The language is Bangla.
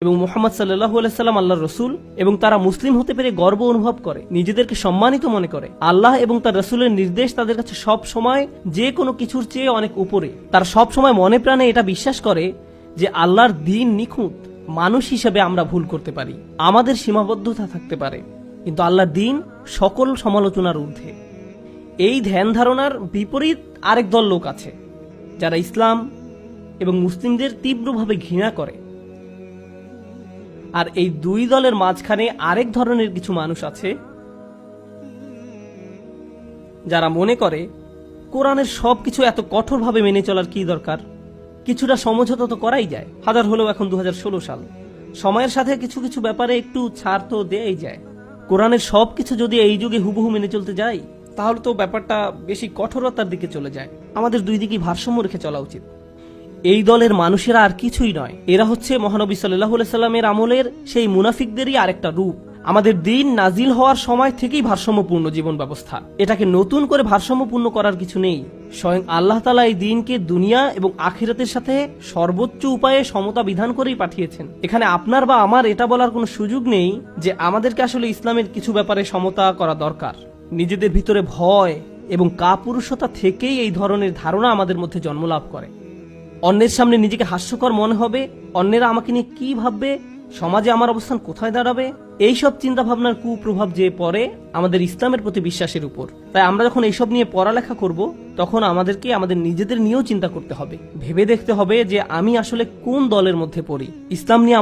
এবং মুহাম্মদ সাল্লাল্লাহু আলাইহি সাল্লাম আল্লাহর রাসূল এবং তারা মুসলিম হতে পেরে গর্ব অনুভব করে, নিজেদেরকে সম্মানিত মনে করে। আল্লাহ এবং তার রাসূলের নির্দেশ তাদের কাছে সব সময় যে কোনো কিছুর চেয়ে অনেক উপরে। তারা সব সময় মনে প্রাণে এটা বিশ্বাস করে যে আল্লাহর দ্বীন নিখুঁত। মানুষ হিসেবে আমরা ভুল করতে পারি, আমাদের সীমাবদ্ধতা থাকতে পারে, কিন্তু আল্লাহর দ্বীন সকল সমালোচনার ঊর্ধ্বে। এই ধ্যান ধারণার বিপরীত আরেক দল লোক আছে যারা ইসলাম এবং মুসলিমদের তীব্রভাবে ঘৃণা করে। আর এই দুই দলের মাঝখানে আরেক ধরনের কিছু মানুষ আছে যারা মনে করে কোরআনের সবকিছু এত কঠোরভাবে মেনে চলার কি দরকার, কিছুটা সমঝোতা তো করাই যায়। হাজার হলেও এখন 2016 সাল, সময়ের সাথে কিছু কিছু ব্যাপারে একটু ছাড় তো দেয়াই যায়। কোরআনের সবকিছু যদি এই যুগে হুবহু মেনে চলতে যাই তাহলে তো ব্যাপারটা বেশি কঠোরতার দিকে চলে যায়। আমাদের দুই দিকেই ভারসাম্য রেখে চলা উচিত। এই দলের মানুষেরা আর কিছুই নয়, এরা হচ্ছে মহানবী সাল্লাল্লাহু আলাইহি সাল্লামের আমলের সেই মুনাফিকদেরই আরেকটা রূপ। আমাদের দিন নাজিল হওয়ার সময় থেকেই ভারসাম্যপূর্ণ জীবন ব্যবস্থা, এটাকে নতুন করে ভারসাম্যপূর্ণ করার কিছু নেই। স্বয়ং আল্লাহ তাআলা এই দিনকে দুনিয়া এবং আখিরাতের সাথে সর্বোচ্চ উপায়ে সমতা বিধান করেই পাঠিয়েছেন। এখানে আপনার বা আমার এটা বলার কোনো সুযোগ নেই যে আমাদেরকে আসলে ইসলামের কিছু ব্যাপারে সমতা করা দরকার। নিজেদের ভিতরে ভয় এবং কাপুরুষতা থেকেই এই ধরনের ধারণা আমাদের মধ্যে জন্মলাভ করে। অন্যের সামনে নিজেকে হাস্যকর মনে হবে, অন্যেরা আমাকে নিয়ে কি ভাববে, সমাজে আমার অবস্থান কোথায় দাঁড়াবে, এইসব চিন্তা ভাবনার কুপ্রভাব যে পড়ে আমাদের ইসলামের প্রতি বিশ্বাসের উপর। তাই আমরা যখন এইসব নিয়ে পড়ালেখা করব তখন আমাদেরকে আমাদের নিজেদের নিয়েও চিন্তা করতে হবে, ভেবে দেখতে হবে যে আমি আসলে কোন দলের মধ্যে পড়ি। ইসলাম নিয়ে